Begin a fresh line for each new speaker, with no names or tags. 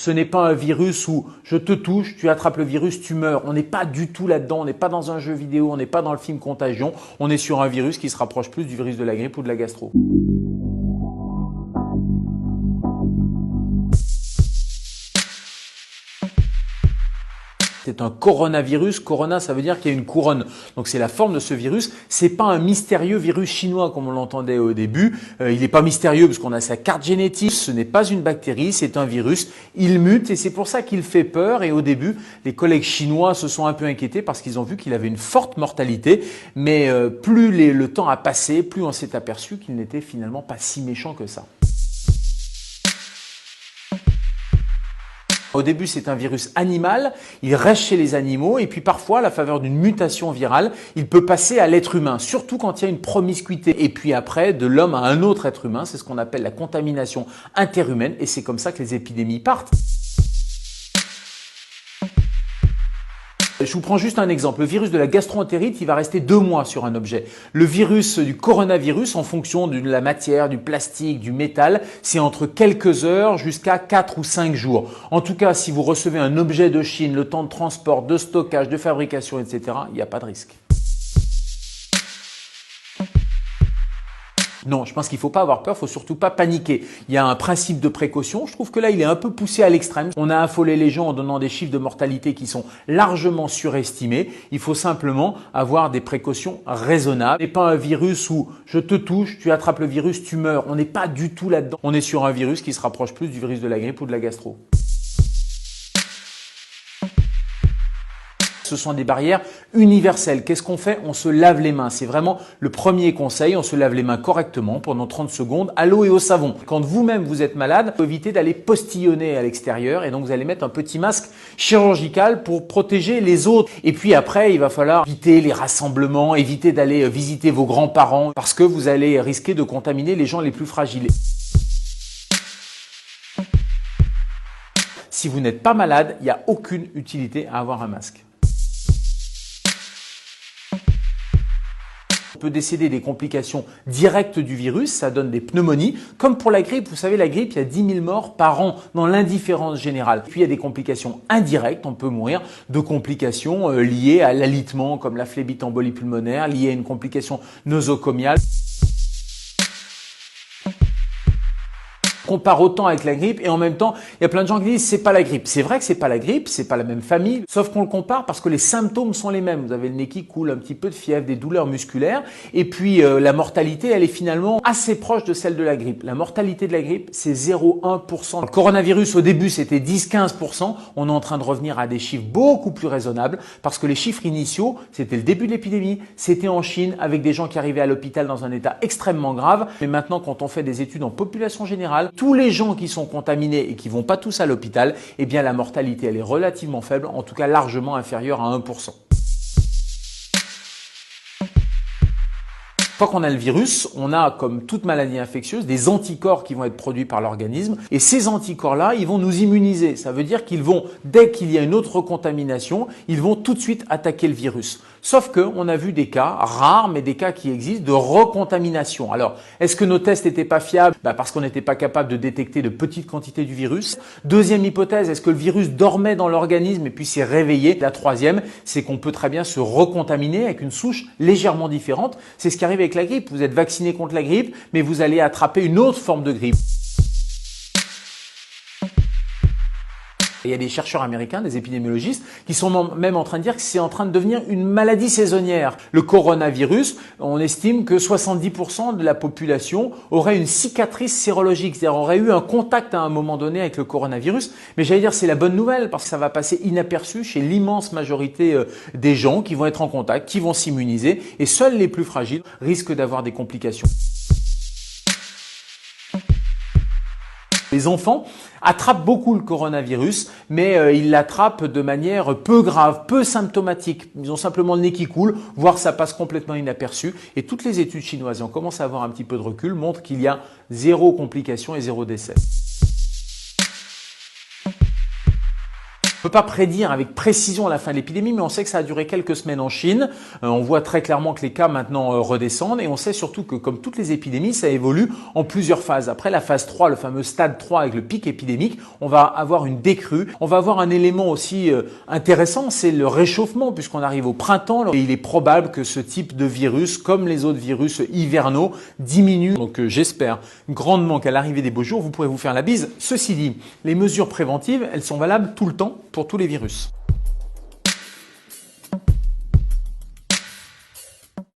Ce n'est pas un virus où je te touche, tu attrapes le virus, tu meurs. On n'est pas du tout là-dedans, on n'est pas dans un jeu vidéo, on n'est pas dans le film Contagion. On est sur un virus qui se rapproche plus du virus de la grippe ou de la gastro. C'est un coronavirus. Corona, ça veut dire qu'il y a une couronne. Donc c'est la forme de ce virus. C'est pas un mystérieux virus chinois comme on l'entendait au début. Il n'est pas mystérieux parce qu'on a sa carte génétique. Ce n'est pas une bactérie, c'est un virus. Il mute et c'est pour ça qu'il fait peur. Et au début, les collègues chinois se sont un peu inquiétés parce qu'ils ont vu qu'il avait une forte mortalité. Mais plus le temps a passé, plus on s'est aperçu qu'il n'était finalement pas si méchant que ça. Au début, c'est un virus animal, il reste chez les animaux et puis parfois, à la faveur d'une mutation virale, il peut passer à l'être humain, surtout quand il y a une promiscuité. Et puis après, de l'homme à un autre être humain, c'est ce qu'on appelle la contamination interhumaine et c'est comme ça que les épidémies partent. Je vous prends juste un exemple. Le virus de la gastro-entérite, il va rester 2 mois sur un objet. Le virus du coronavirus, en fonction de la matière, du plastique, du métal, c'est entre quelques heures jusqu'à 4 ou 5 jours. En tout cas, si vous recevez un objet de Chine, le temps de transport, de stockage, de fabrication, etc., il n'y a pas de risque. Non, je pense qu'il ne faut pas avoir peur, il ne faut surtout pas paniquer. Il y a un principe de précaution. Je trouve que là, il est un peu poussé à l'extrême. On a affolé les gens en donnant des chiffres de mortalité qui sont largement surestimés. Il faut simplement avoir des précautions raisonnables. Ce n'est pas un virus où je te touche, tu attrapes le virus, tu meurs. On n'est pas du tout là-dedans. On est sur un virus qui se rapproche plus du virus de la grippe ou de la gastro. Ce sont des barrières universelles. Qu'est-ce qu'on fait? On se lave les mains. C'est vraiment le premier conseil. On se lave les mains correctement pendant 30 secondes à l'eau et au savon. Quand vous-même vous êtes malade, il faut éviter d'aller postillonner à l'extérieur et donc vous allez mettre un petit masque chirurgical pour protéger les autres. Et puis après, il va falloir éviter les rassemblements, éviter d'aller visiter vos grands-parents parce que vous allez risquer de contaminer les gens les plus fragiles. Si vous n'êtes pas malade, il n'y a aucune utilité à avoir un masque. On peut décéder des complications directes du virus, ça donne des pneumonies. Comme pour la grippe, vous savez, la grippe, il y a 10 000 morts par an dans l'indifférence générale. Puis il y a des complications indirectes, on peut mourir de complications liées à l'alitement comme la phlébite embolie pulmonaire, liées à une complication nosocomiale. Compare autant avec la grippe et en même temps, il y a plein de gens qui disent c'est pas la grippe. C'est vrai que c'est pas la grippe, c'est pas la même famille, sauf qu'on le compare parce que les symptômes sont les mêmes. Vous avez le nez qui coule, un petit peu de fièvre, des douleurs musculaires et puis la mortalité, elle est finalement assez proche de celle de la grippe. La mortalité de la grippe, c'est 0,1%. Le coronavirus au début, c'était 10-15%. On est en train de revenir à des chiffres beaucoup plus raisonnables parce que les chiffres initiaux, c'était le début de l'épidémie, c'était en Chine avec des gens qui arrivaient à l'hôpital dans un état extrêmement grave. Mais maintenant, quand on fait des études en population générale, tous les gens qui sont contaminés et qui vont pas tous à l'hôpital, eh bien la mortalité elle est relativement faible, en tout cas largement inférieure à 1%. Une fois qu'on a le virus, on a, comme toute maladie infectieuse, des anticorps qui vont être produits par l'organisme et ces anticorps-là, ils vont nous immuniser. Ça veut dire qu'ils vont, dès qu'il y a une autre contamination, ils vont tout de suite attaquer le virus. Sauf que on a vu des cas rares, mais des cas qui existent de recontamination. Alors, est-ce que nos tests n'étaient pas fiables? Parce qu'on n'était pas capable de détecter de petites quantités du virus. Deuxième hypothèse, est-ce que le virus dormait dans l'organisme et puis s'est réveillé? La troisième, c'est qu'on peut très bien se recontaminer avec une souche légèrement différente. C'est ce qui arrive avec la grippe. Vous êtes vacciné contre la grippe, mais vous allez attraper une autre forme de grippe. Il y a des chercheurs américains, des épidémiologistes, qui sont même en train de dire que c'est en train de devenir une maladie saisonnière. Le coronavirus, on estime que 70% de la population aurait une cicatrice sérologique, c'est-à-dire aurait eu un contact à un moment donné avec le coronavirus. Mais j'allais dire c'est la bonne nouvelle parce que ça va passer inaperçu chez l'immense majorité des gens qui vont être en contact, qui vont s'immuniser et seuls les plus fragiles risquent d'avoir des complications. Les enfants attrapent beaucoup le coronavirus, mais ils l'attrapent de manière peu grave, peu symptomatique. Ils ont simplement le nez qui coule, voire ça passe complètement inaperçu. Et toutes les études chinoises, et on commence à avoir un petit peu de recul, montrent qu'il y a 0 complication et 0 décès. On ne peut pas prédire avec précision la fin de l'épidémie, mais on sait que ça a duré quelques semaines en Chine. On voit très clairement que les cas maintenant redescendent et on sait surtout que comme toutes les épidémies, ça évolue en plusieurs phases. Après la phase 3, le fameux stade 3 avec le pic épidémique, on va avoir une décrue. On va avoir un élément aussi intéressant, c'est le réchauffement puisqu'on arrive au printemps et il est probable que ce type de virus, comme les autres virus hivernaux, diminue. Donc j'espère grandement qu'à l'arrivée des beaux jours, vous pourrez vous faire la bise. Ceci dit, les mesures préventives, elles sont valables tout le temps pour tous les virus.